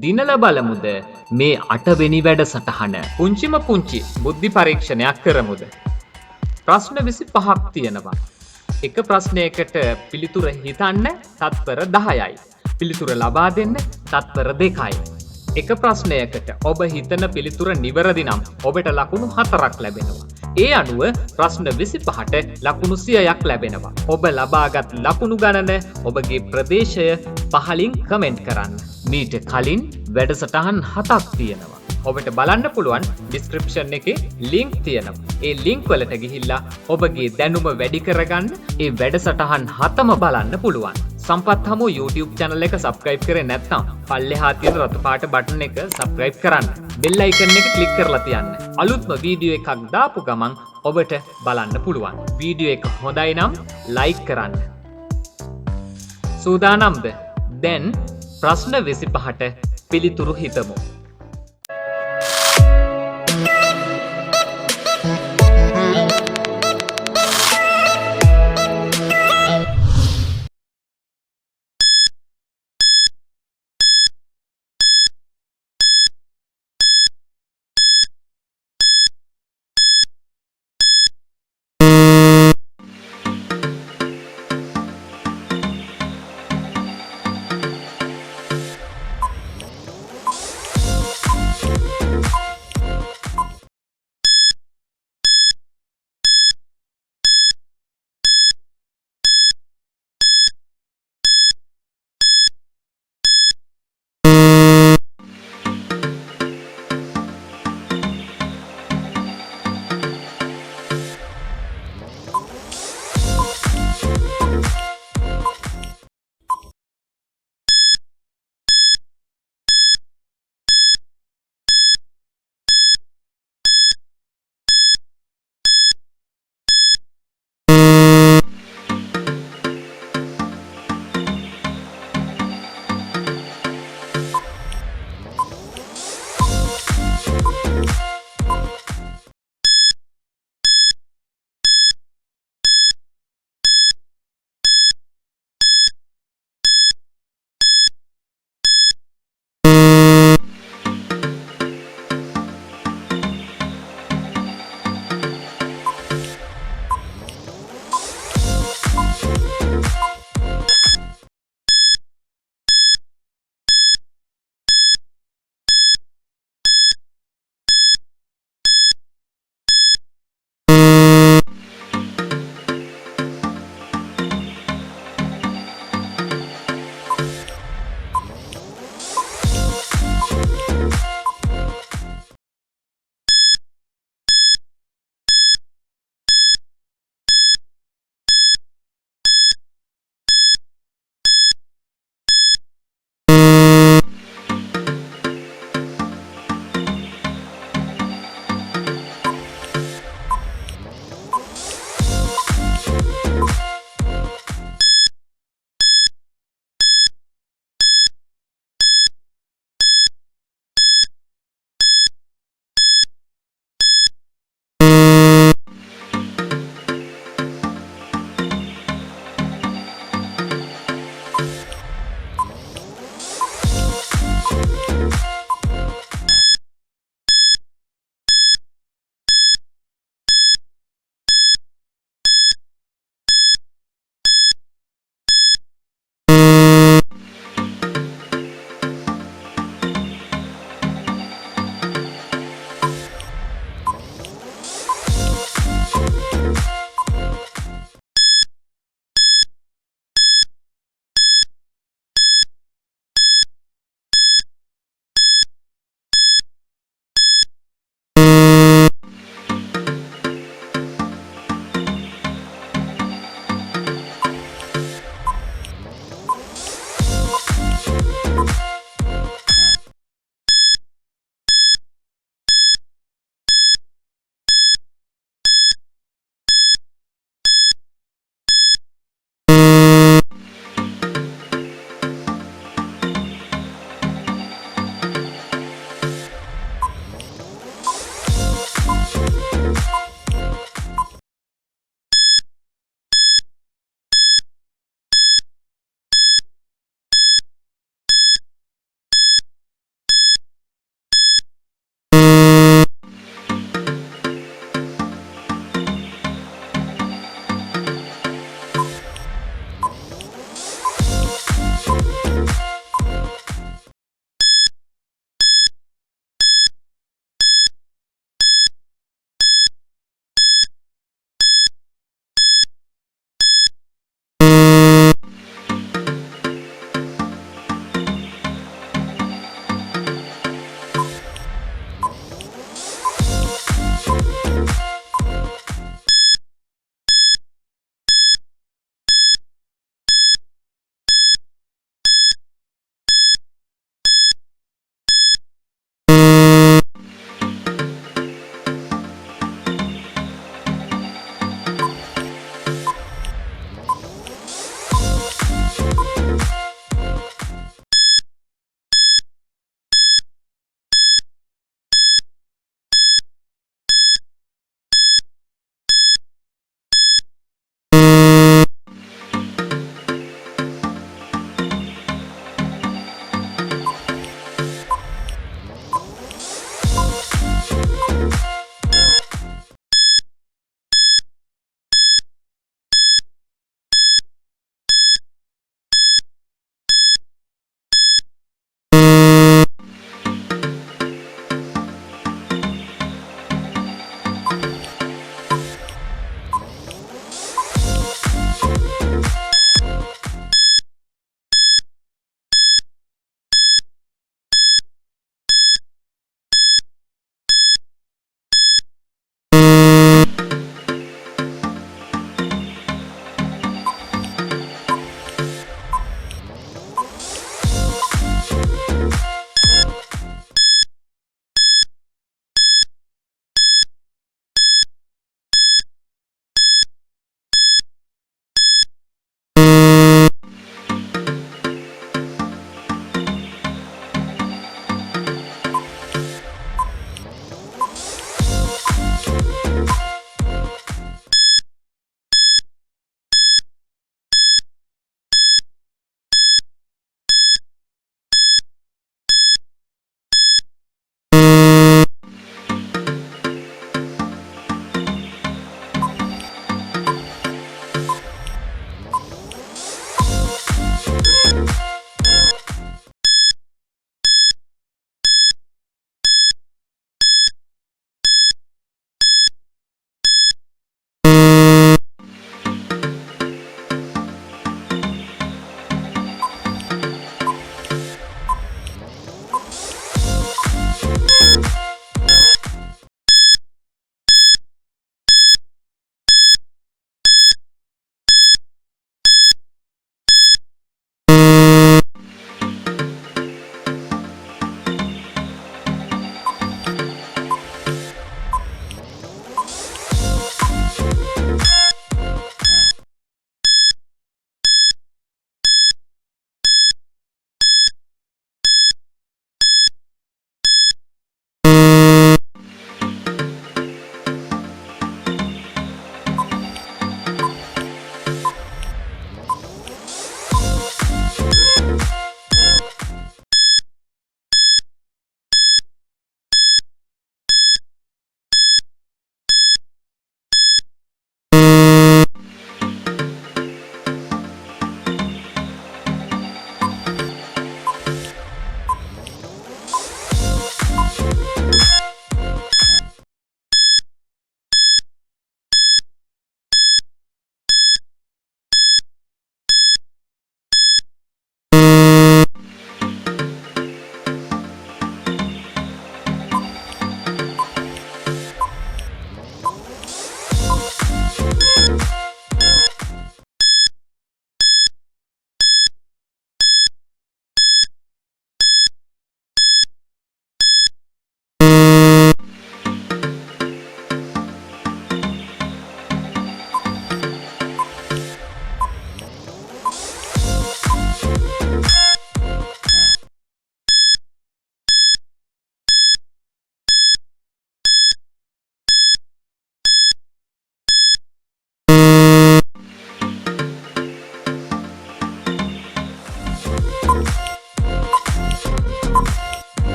දිනලා බලමුද මේ 8 වෙනි වැඩසටහන. පුංචිම පුංචි බුද්ධි පරීක්ෂණයක් කරමුද? ප්‍රශ්න 25ක් තියෙනවා. එක ප්‍රශ්නයකට පිළිතුර හිතන්න තත්පර 10යි. පිළිතුර ලබා දෙන්න තත්පර 2යි. එක ප්‍රශ්නයකට ඔබ හිතන පිළිතුර නිවැරදි නම් ඔබට ලකුණු 4ක් ලැබෙනවා. ඒ අනුව ප්‍රශ්න 25ට ලකුණු 100ක් ලැබෙනවා. ඔබ ලබාගත් ලකුණු ගණන ඔබගේ ප්‍රදේශය පහලින් කමෙන්ට් කරන්න. මීට කලින් වැඩසටහන් 7ක් තියෙනවා. ඔබට බලන්න පුළුවන් ඩිස්ක්‍රිප්ෂන් එකේ ලින්ක් තියෙනවා. ඒ ලින්ක් වලට ගිහිල්ලා ඔබගේ දැනුම වැඩි කරගන්න ඒ වැඩසටහන් 7ම බලන්න පුළුවන්. සම්පත් හමුව YouTube channel එක subscribe කරේ නැත්නම් පල්ලෙහා තියෙන රතු පාට බටන් එක subscribe කරන්න. bell icon එක click කරලා තියන්න. අලුත්ම වීඩියෝ එකක් දාපු ගමන් ඔබට බලන්න පුළුවන්. වීඩියෝ එක හොඳයි නම් like කරන්න. සූදානම්ද? දැන් ප්‍රශ්න 25ට පිළිතුරු හිතමු.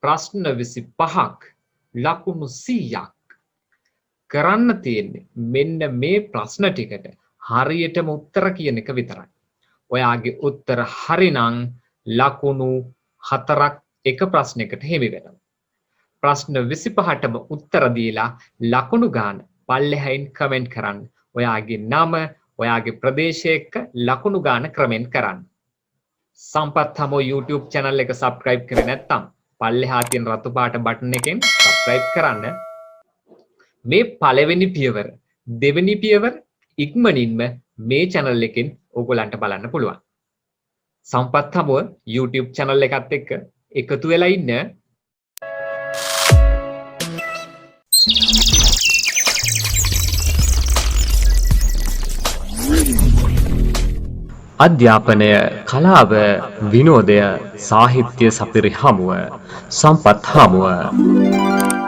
ප්‍රශ්න 25ක් ලකුණු 100ක්. කරන්න තියෙන්නේ මෙන්න මේ ප්‍රශ්න ටිකට හරියටම උත්තර කියන එක විතරයි. ඔයාගේ උත්තර හරිනම් ලකුණු 4ක් එක ප්‍රශ්නයකට හිමි වෙනවා. ප්‍රශ්න 25ටම උත්තර දීලා ලකුණු ගන්න පල්ලෙහායින් කමෙන්ට් කරන්න. ඔයාගේ නම, ඔයාගේ ප්‍රදේශය එක්ක ලකුණු ගන්න කමෙන්ට් කරන්න. සම්පත් හමුව YouTube channel එක subscribe කරේ නැත්නම් පල්ලෙහා තියෙන රතු පාට බටන් එකෙන් subscribe කරන්න. මේ පළවෙනි පියවර, දෙවෙනි පියවර ඉක්මනින්ම මේ channel එකෙන් ඕගොල්ලන්ට බලන්න පුළුවන්. සම්පත් හමුව YouTube channel එකත් එක්ක එකතු වෙලා ඉන්න. අධ්‍යාපනය, කලාව, විනෝදය, සාහිත්‍ය සපිරි හමුව, සම්පත් හමුව.